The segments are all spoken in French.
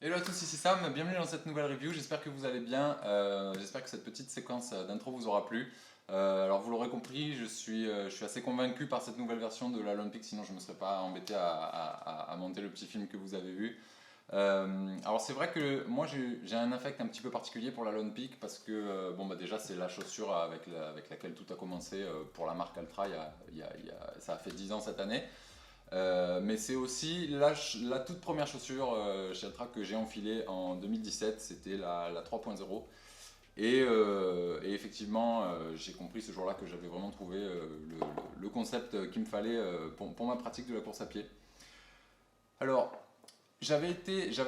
Hello à tous, ici Sam, bienvenue dans cette nouvelle review, j'espère que vous allez bien, j'espère que cette petite séquence d'intro vous aura plu. Alors vous l'aurez compris, je suis assez convaincu par cette nouvelle version de la Lone Peak, sinon je ne me serais pas embêté à monter le petit film que vous avez vu. Alors c'est vrai que moi j'ai un affect un petit peu particulier pour la Lone Peak parce que bon, bah, déjà c'est la chaussure avec laquelle tout a commencé pour la marque Altra, ça a fait 10 ans cette année. Mais c'est aussi la toute première chaussure chez Altra que j'ai enfilée en 2017, c'était la 3.0. Et effectivement, j'ai compris ce jour-là que j'avais vraiment trouvé le concept qu'il me fallait pour ma pratique de la course à pied. Alors, j'avais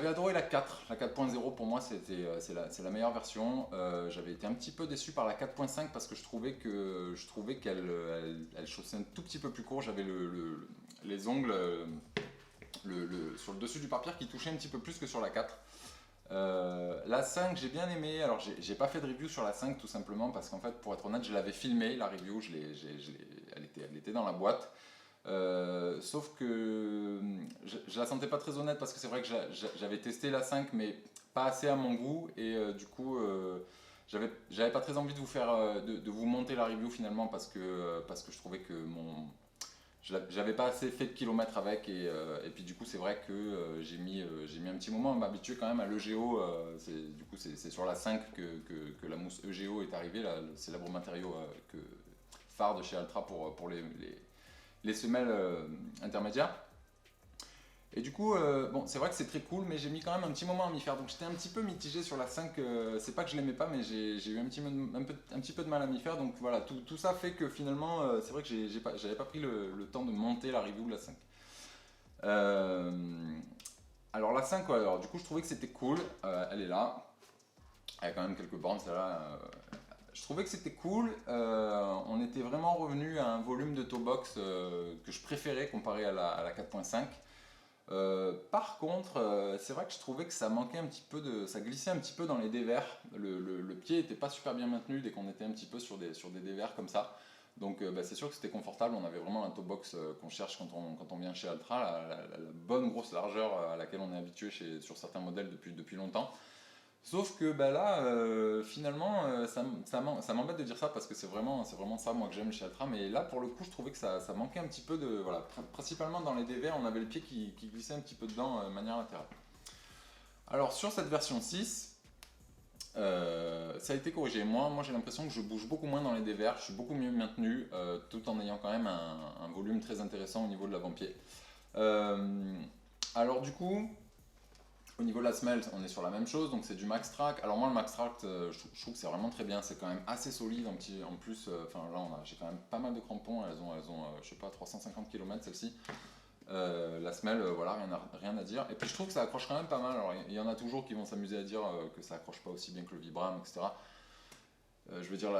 adoré la 4, la 4.0 pour moi c'est la meilleure version. J'avais été un petit peu déçu par la 4.5 parce que je trouvais qu'elle chaussait un tout petit peu plus court. J'avais les ongles sur le dessus du papier qui touchait un petit peu plus que sur la 4. La 5 j'ai bien aimé, alors j'ai pas fait de review sur la 5 tout simplement parce qu'en fait pour être honnête je l'avais filmé la review, elle était dans la boîte. Sauf que je la sentais pas très honnête parce que c'est vrai que j'avais testé la 5 mais pas assez à mon goût et du coup j'avais pas très envie de vous faire de vous monter la review finalement parce que je trouvais que j'avais pas assez fait de kilomètres avec et puis du coup c'est vrai que j'ai mis un petit moment à m'habituer quand même à l'EGO. Du coup c'est sur la 5 que la mousse EGO est arrivée, là, le célèbre matériau phare de chez Altra pour les semelles intermédiaires. Et du coup, bon, c'est vrai que c'est très cool, mais j'ai mis quand même un petit moment à m'y faire. Donc j'étais un petit peu mitigé sur la 5. C'est pas que je l'aimais pas, mais j'ai eu un petit peu de mal à m'y faire. Donc voilà, tout ça fait que finalement, c'est vrai que j'avais pas pris le temps de monter la review de la 5. Euh, alors la 5, ouais, alors, du coup, je trouvais que c'était cool. Elle est là. Elle a quand même quelques bornes, celle-là. Je trouvais que c'était cool. On était vraiment revenu à un volume de toe box que je préférais comparé à la 4.5. Par contre, c'est vrai que je trouvais que ça manquait un petit peu ça glissait un petit peu dans les dévers. Le pied était pas super bien maintenu dès qu'on était un petit peu sur des dévers comme ça. Donc bah, c'est sûr que c'était confortable, on avait vraiment la toe box qu'on cherche quand on vient chez Altra, la bonne grosse largeur à laquelle on est habitué sur certains modèles depuis longtemps. Sauf que bah là, finalement, ça m'embête de dire ça parce que c'est vraiment ça moi que j'aime chez Altra. Mais là, pour le coup, je trouvais que ça manquait un petit peu de. Voilà, principalement dans les dévers, on avait le pied qui glissait un petit peu dedans de manière latérale. Alors, sur cette version 6, ça a été corrigé. Moi j'ai l'impression que je bouge beaucoup moins dans les dévers, je suis beaucoup mieux maintenu, tout en ayant quand même un volume très intéressant au niveau de l'avant-pied. Euh, alors, du coup. Au niveau de la semelle, on est sur la même chose, donc c'est du Max Track. Alors moi, le Max Track, je trouve que c'est vraiment très bien, c'est quand même assez solide. En plus, enfin là, j'ai quand même pas mal de crampons, elles ont je sais pas, 350 km celle-ci. La semelle, voilà, rien à dire. Et puis je trouve que ça accroche quand même pas mal. Alors il y en a toujours qui vont s'amuser à dire que ça accroche pas aussi bien que le Vibram, etc. Je veux dire,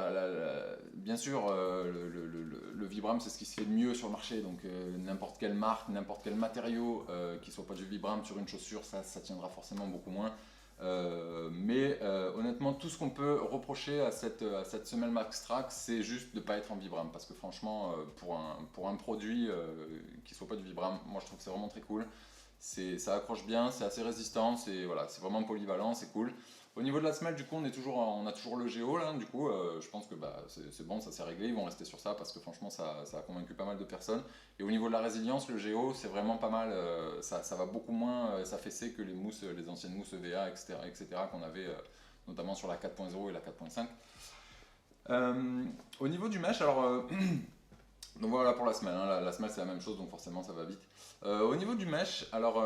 bien sûr, le Vibram, c'est ce qui se fait de mieux sur le marché. Donc, n'importe quelle marque, n'importe quel matériau qui soit pas du Vibram sur une chaussure, ça tiendra forcément beaucoup moins. Mais honnêtement, tout ce qu'on peut reprocher à cette semelle Max Track, c'est juste de ne pas être en Vibram. Parce que franchement, pour un produit qui soit pas du Vibram, moi je trouve que c'est vraiment très cool. Ça accroche bien, c'est assez résistant, voilà, c'est vraiment polyvalent, c'est cool. Au niveau de la semelle, du coup, on a toujours le Géo là. Du coup, je pense que bah, c'est bon, ça s'est réglé. Ils vont rester sur ça parce que franchement, ça a convaincu pas mal de personnes. Et au niveau de la résilience, le Géo, c'est vraiment pas mal. Ça va beaucoup moins s'affaisser que les anciennes mousses EVA, etc., qu'on avait notamment sur la 4.0 et la 4.5. Au niveau du mesh, alors donc voilà pour la semelle, hein. La semelle c'est la même chose, donc forcément ça va vite. Au niveau du mesh, alors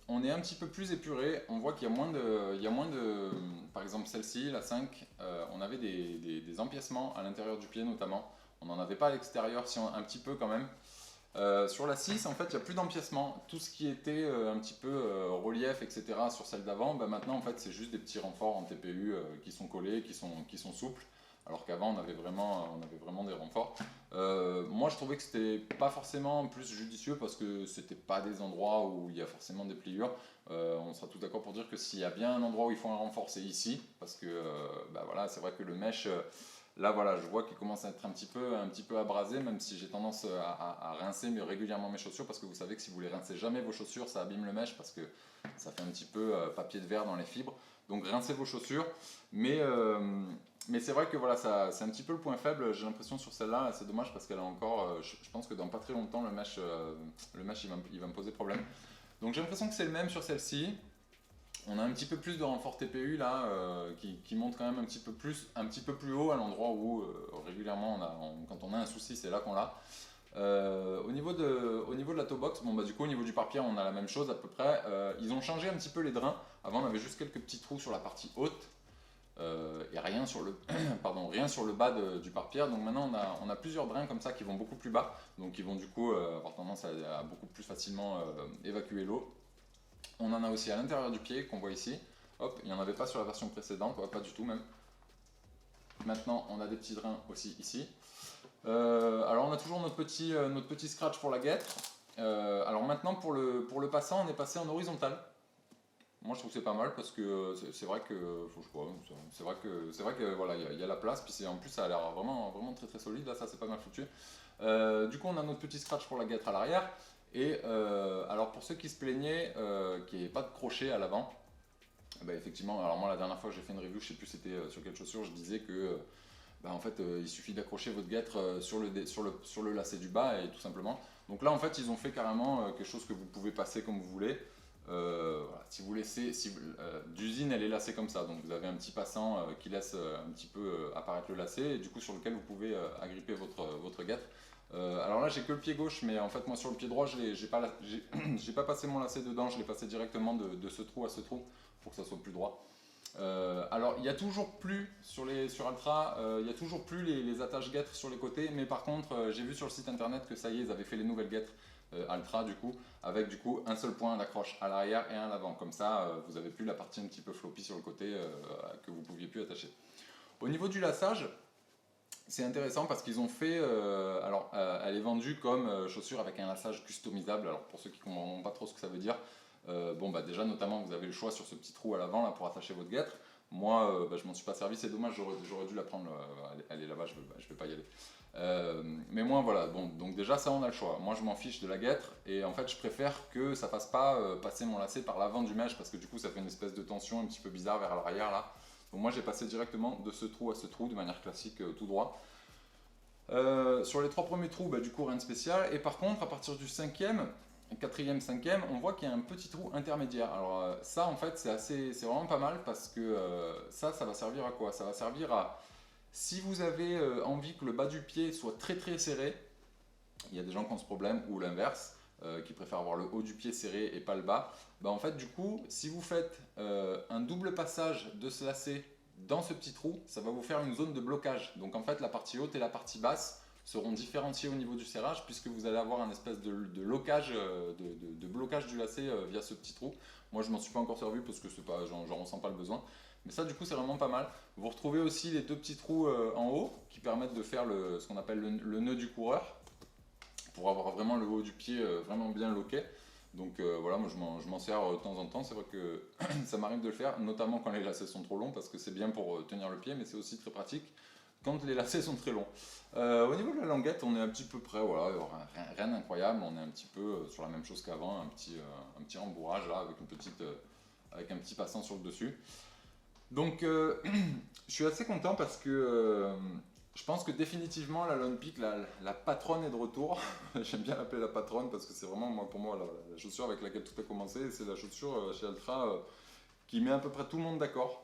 on est un petit peu plus épuré. On voit qu'il y a moins de, par exemple celle-ci, la 5, on avait des empiècements à l'intérieur du pied notamment. On n'en avait pas à l'extérieur, si un petit peu quand même. Sur la 6, en fait, il n'y a plus d'empiècement. Tout ce qui était un petit peu relief, etc. sur celle d'avant, bah, maintenant, en fait, c'est juste des petits renforts en TPU qui sont collés, qui sont souples. Alors qu'avant, on avait vraiment des renforts. Moi, je trouvais que c'était pas forcément plus judicieux parce que c'était pas des endroits où il y a forcément des pliures. On sera tout d'accord pour dire que s'il y a bien un endroit où il faut un renfort, c'est ici. Parce que bah, voilà, c'est vrai que le mesh. Là, voilà, je vois qu'il commence à être un petit peu abrasé, même si j'ai tendance à rincer mais régulièrement mes chaussures, parce que vous savez que si vous les rincez jamais vos chaussures, ça abîme le mèche, parce que ça fait un petit peu papier de verre dans les fibres. Donc rincez vos chaussures, mais, euh, mais c'est vrai que voilà, c'est un petit peu le point faible, j'ai l'impression sur celle-là, c'est dommage parce qu'elle a encore, je pense que dans pas très longtemps, le mèche il va me poser problème. Donc j'ai l'impression que c'est le même sur celle-ci. On a un petit peu plus de renfort TPU là, qui monte quand même un petit peu plus haut à l'endroit où régulièrement, quand on a un souci, c'est là qu'on l'a. Au niveau de la toe box, bon bah du coup au niveau du pare-pierre on a la même chose à peu près. Ils ont changé un petit peu les drains. Avant on avait juste quelques petits trous sur la partie haute et rien sur le, pardon, rien sur le bas du pare-pierre. Donc maintenant on a plusieurs drains comme ça qui vont beaucoup plus bas, donc qui vont du coup avoir tendance à beaucoup plus facilement évacuer l'eau. On en a aussi à l'intérieur du pied qu'on voit ici. Hop, il n'y en avait pas sur la version précédente, pas du tout même. Maintenant, on a des petits drains aussi ici. Alors, on a toujours notre petit scratch pour la guêtre. Alors maintenant, pour le passant, on est passé en horizontal. Moi, je trouve que c'est pas mal parce que c'est vrai que, faut que je crois, c'est vrai que voilà, il y a la place. Puis en plus, ça a l'air vraiment, vraiment très très solide. Là, ça c'est pas mal foutu. Du coup, on a notre petit scratch pour la guêtre à l'arrière. Et alors pour ceux qui se plaignaient qu'il n'y ait pas de crochet à l'avant, bah effectivement, alors moi la dernière fois que j'ai fait une review, je sais plus c'était sur quelle chaussure, je disais que bah, en fait il suffit d'accrocher votre guêtre sur le lacet du bas et tout simplement. Donc là en fait ils ont fait carrément quelque chose que vous pouvez passer comme vous voulez. Voilà. Si vous laissez, d'usine elle est lacée comme ça, donc vous avez un petit passant qui laisse un petit peu apparaître le lacet et du coup sur lequel vous pouvez agripper votre guêtre. Alors là j'ai que le pied gauche, mais en fait moi sur le pied droit j'ai pas, j'ai pas passé mon lacet dedans, je l'ai passé directement de ce trou à ce trou pour que ça soit plus droit. Alors il y a toujours plus sur Altra, il y a toujours plus les attaches guêtres sur les côtés, mais par contre j'ai vu sur le site internet que ça y est ils avaient fait les nouvelles guêtres Altra du coup, avec du coup un seul point d'accroche à l'arrière et un à l'avant, comme ça vous avez plus la partie un petit peu floppy sur le côté que vous pouviez plus attacher. Au niveau du laçage, c'est intéressant parce qu'ils ont fait, alors elle est vendue comme chaussure avec un laçage customisable. Alors pour ceux qui ne comprennent pas trop ce que ça veut dire, bon bah déjà notamment vous avez le choix sur ce petit trou à l'avant là pour attacher votre guêtre. Moi bah, je m'en suis pas servi, c'est dommage, j'aurais dû la prendre, elle est là-bas, je vais pas y aller. Mais moi voilà, bon, donc déjà ça on a le choix. Moi je m'en fiche de la guêtre et en fait je préfère que ça fasse pas passer mon lacet par l'avant du mèche parce que du coup ça fait une espèce de tension un petit peu bizarre vers l'arrière là. Donc moi j'ai passé directement de ce trou à ce trou de manière classique tout droit. Sur les trois premiers trous, bah, du coup rien de spécial. Et par contre, à partir du cinquième, quatrième, cinquième, on voit qu'il y a un petit trou intermédiaire. Alors ça, en fait, c'est vraiment pas mal parce que ça va servir à quoi? Ça va servir à, si vous avez envie que le bas du pied soit très très serré, il y a des gens qui ont ce problème, ou l'inverse, qui préfèrent avoir le haut du pied serré et pas le bas. Bah, en fait, du coup, si vous faites un double passage de ce lacet dans ce petit trou, ça va vous faire une zone de blocage. Donc en fait, la partie haute et la partie basse seront différenciées au niveau du serrage puisque vous allez avoir un espèce de locage, de blocage du lacet via ce petit trou. Moi, je m'en suis pas encore servi parce que j'en ressens pas le besoin. Mais ça, du coup, c'est vraiment pas mal. Vous retrouvez aussi les deux petits trous en haut qui permettent de faire ce qu'on appelle le nœud du coureur pour avoir vraiment le haut du pied vraiment bien loqué. Donc voilà, moi je m'en sers de temps en temps. C'est vrai que ça m'arrive de le faire, notamment quand les lacets sont trop longs, parce que c'est bien pour tenir le pied, mais c'est aussi très pratique quand les lacets sont très longs. Au niveau de la languette, on est un petit peu près, voilà, rien d'incroyable, on est un petit peu sur la même chose qu'avant, un petit rembourrage là, avec un petit passant sur le dessus. Donc je suis assez content parce que je pense que définitivement la Lone Peak, la patronne est de retour. J'aime bien l'appeler la patronne parce que c'est vraiment pour moi la chaussure avec laquelle tout a commencé. C'est la chaussure chez Altra qui met à peu près tout le monde d'accord.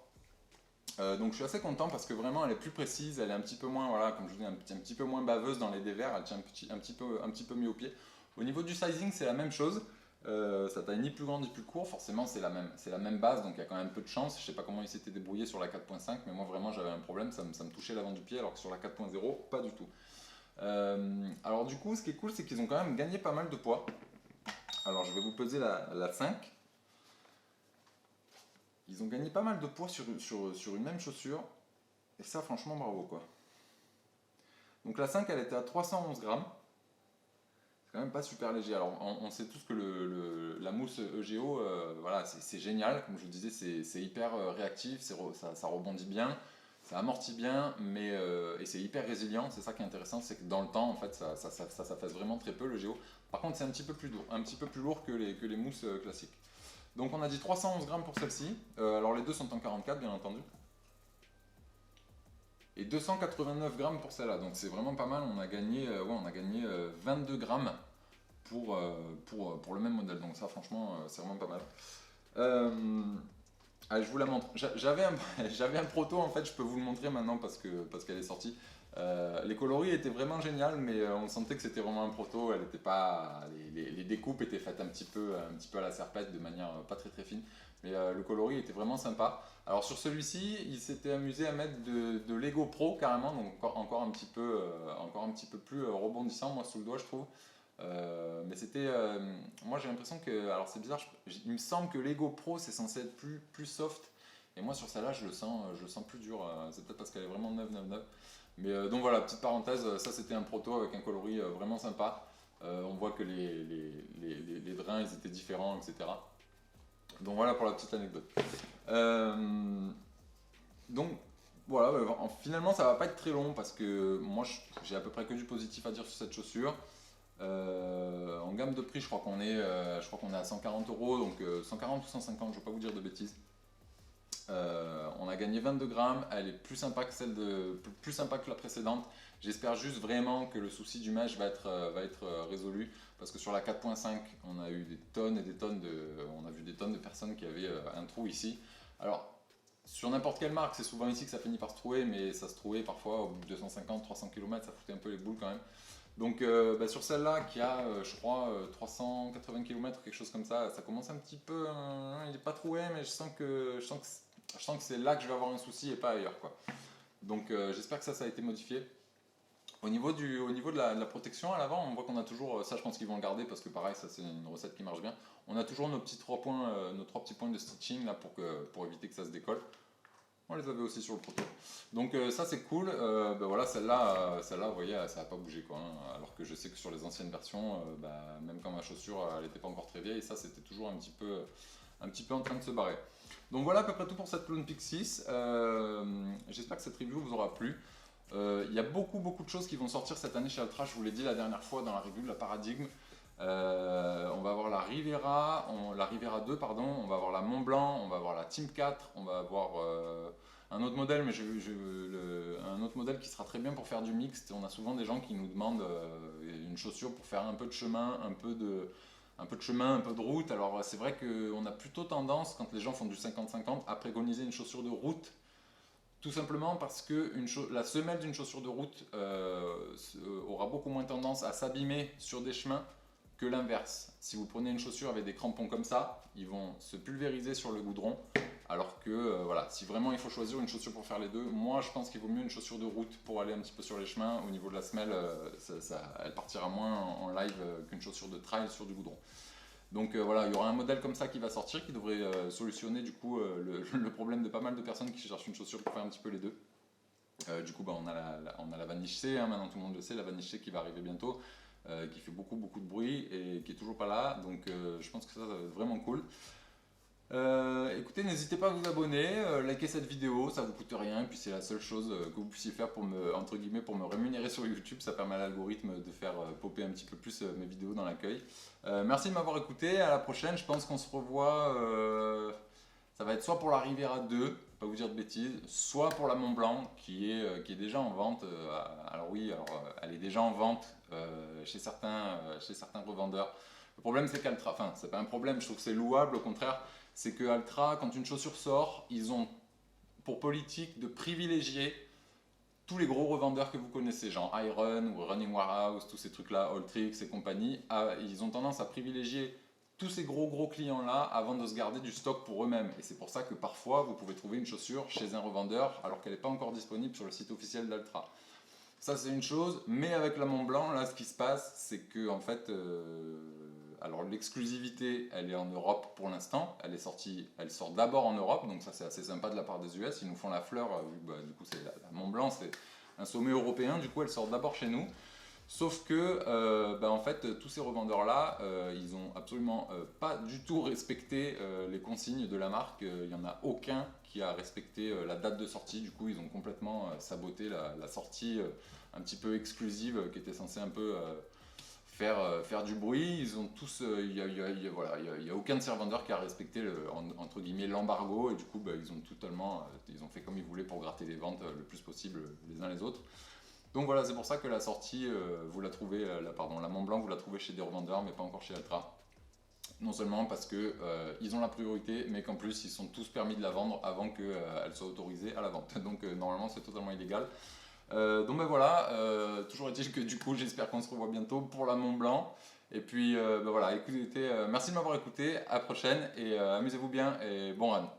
Donc je suis assez content parce que vraiment elle est plus précise, elle est un petit peu moins, voilà, comme je vous dis, un petit peu moins baveuse dans les dévers, elle tient un petit peu mieux au pied. Au niveau du sizing, c'est la même chose. Sa taille ni plus grande ni plus court, forcément c'est la même base, donc il y a quand même peu de chance. Je sais pas comment il s'était débrouillé sur la 4.5, mais moi vraiment j'avais un problème, ça me touchait l'avant du pied, alors que sur la 4.0, pas du tout. Alors du coup, ce qui est cool, c'est qu'ils ont quand même gagné pas mal de poids. Alors je vais vous peser la 5. Ils ont gagné pas mal de poids sur une même chaussure, et ça franchement bravo quoi. Donc la 5 elle était à 311 grammes. C'est quand même pas super léger. Alors, on sait tous que la mousse EGO, voilà, c'est génial. Comme je vous disais, c'est hyper réactif, ça rebondit bien. ça amortit bien, mais et c'est hyper résilient. C'est ça qui est intéressant, c'est que dans le temps, en fait, ça s'affaisse vraiment très peu le Géo. Par contre, c'est un petit peu plus lourd, un petit peu plus lourd que les mousses classiques. Donc on a dit 311 grammes pour celle-ci. Alors les deux sont en 44, bien entendu. Et 289 grammes pour celle-là. Donc c'est vraiment pas mal. On a gagné, 22 grammes pour le même modèle. Donc ça, franchement, c'est vraiment pas mal. Allez, je vous la montre. J'avais un proto, en fait, je peux vous le montrer maintenant parce qu'elle est sortie. Les coloris étaient vraiment géniales, mais on sentait que c'était vraiment un proto. Elle était pas, les découpes étaient faites un petit peu à la serpette, de manière pas très très fine. Mais le coloris était vraiment sympa. Alors sur celui-ci, il s'était amusé à mettre de Lego Pro carrément, donc encore un petit peu plus rebondissant, moi, sous le doigt, je trouve. Mais c'était. Moi j'ai l'impression que. Alors c'est bizarre, il me semble que Lego Pro c'est censé être plus soft. Et moi sur celle-là je le sens plus dur. C'est peut-être parce qu'elle est vraiment neuve. Mais donc voilà, petite parenthèse, ça c'était un proto avec un coloris vraiment sympa. On voit que les drains ils étaient différents, etc. Donc voilà pour la petite anecdote. Donc voilà, finalement ça va pas être très long parce que moi j'ai à peu près que du positif à dire sur cette chaussure. En gamme de prix, je crois qu'on est à 140 euros, donc 140 ou 150, je ne veux pas vous dire de bêtises. On a gagné 22 grammes, elle est plus sympa plus sympa que la précédente. J'espère juste vraiment que le souci du mesh va être résolu, parce que sur la 4.5, on a eu des tonnes et des tonnes on a vu des tonnes de personnes qui avaient un trou ici. Alors, sur n'importe quelle marque, c'est souvent ici que ça finit par se trouver, mais ça se trouvait parfois au bout de 250-300 km, ça foutait un peu les boules quand même. Donc sur celle-là qui a, je crois, 380 km, quelque chose comme ça commence un petit peu, il n'est pas trouvé, mais je sens que c'est là que je vais avoir un souci et pas ailleurs, quoi. Donc j'espère que ça a été modifié. Au niveau de la protection à l'avant, on voit qu'on a toujours, ça je pense qu'ils vont le garder parce que pareil, ça c'est une recette qui marche bien. On a toujours nos trois petits points de stitching là pour éviter que ça se décolle. On les avait aussi sur le proto. Donc ça c'est cool. Voilà, celle-là, vous voyez, ça n'a pas bougé, quoi, hein. Alors que je sais que sur les anciennes versions, même quand ma chaussure elle n'était pas encore très vieille, ça c'était toujours un petit peu en train de se barrer. Donc voilà à peu près tout pour cette Lone Peak 6. J'espère que cette review vous aura plu. Il y a beaucoup de choses qui vont sortir cette année chez Altra. Je vous l'ai dit la dernière fois dans la review de la Paradigme. On va avoir la Rivera 2, pardon, on va avoir la Mont Blanc, on va avoir la Team 4, on va avoir un autre modèle, mais un autre modèle qui sera très bien pour faire du mixte. On a souvent des gens qui nous demandent une chaussure pour faire un peu de chemin, un peu de route. Alors c'est vrai qu'on a plutôt tendance, quand les gens font du 50-50, à préconiser une chaussure de route. Tout simplement parce que la semelle d'une chaussure de route aura beaucoup moins tendance à s'abîmer sur des chemins que l'inverse. Si vous prenez une chaussure avec des crampons comme ça, ils vont se pulvériser sur le goudron. Alors que voilà, si vraiment il faut choisir une chaussure pour faire les deux, moi je pense qu'il vaut mieux une chaussure de route pour aller un petit peu sur les chemins. Au niveau de la semelle, elle partira moins en live qu'une chaussure de trail sur du goudron. Donc voilà, il y aura un modèle comme ça qui va sortir, qui devrait solutionner du coup le problème de pas mal de personnes qui cherchent une chaussure pour faire un petit peu les deux. Du coup, on a la Vanish C, hein, maintenant tout le monde le sait, la Vanish C qui va arriver bientôt, qui fait beaucoup de bruit et qui est toujours pas là. Donc je pense que ça va être vraiment cool. Écoutez, n'hésitez pas à vous abonner, liker cette vidéo, ça vous coûte rien, et puis c'est la seule chose que vous puissiez faire pour me rémunérer sur YouTube. Ça permet à l'algorithme de faire popper un petit peu plus mes vidéos dans l'accueil. Merci de m'avoir écouté, à la prochaine. Je pense qu'on se revoit, ça va être soit pour la Rivera 2, pas vous dire de bêtises, soit pour la Mont Blanc qui est déjà en vente. Alors oui, elle est déjà en vente chez certains revendeurs. Le problème c'est qu'Altra, enfin c'est pas un problème, je trouve que c'est louable, au contraire, c'est que Altra, quand une chaussure sort, ils ont pour politique de privilégier tous les gros revendeurs que vous connaissez, genre Iron ou Running Warehouse, tous ces trucs-là, Alltrix et compagnie. Ils ont tendance à privilégier tous ces gros clients-là avant de se garder du stock pour eux-mêmes. Et c'est pour ça que parfois, vous pouvez trouver une chaussure chez un revendeur alors qu'elle n'est pas encore disponible sur le site officiel d'Altra. Ça, c'est une chose, mais avec la Mont Blanc, là, ce qui se passe, c'est que, en fait, alors l'exclusivité, elle est en Europe pour l'instant. Elle sort d'abord en Europe, donc ça, c'est assez sympa de la part des US. Ils nous font la fleur, du coup, c'est la Mont Blanc, c'est un sommet européen, du coup, elle sort d'abord chez nous. Sauf que, en fait, tous ces revendeurs-là, ils ont absolument pas du tout respecté les consignes de la marque. Il n'y en a aucun qui a respecté la date de sortie. Du coup, ils ont complètement saboté la sortie un petit peu exclusive qui était censée un peu faire du bruit. Ils ont tous, voilà, il y a aucun de ces revendeurs qui a respecté entre guillemets l'embargo. Et du coup, ils ont totalement, ils ont fait comme ils voulaient pour gratter les ventes le plus possible les uns les autres. Donc voilà, c'est pour ça que la sortie, vous la trouvez, la Mont Blanc, vous la trouvez chez des revendeurs, mais pas encore chez Altra. Non seulement parce que ils ont la priorité, mais qu'en plus ils sont tous permis de la vendre avant qu'elle soit autorisée à la vente. Donc normalement c'est totalement illégal. Donc voilà, toujours est-il que du coup j'espère qu'on se revoit bientôt pour la Mont Blanc. Et puis voilà, écoutez, merci de m'avoir écouté, à la prochaine et amusez-vous bien et bon run.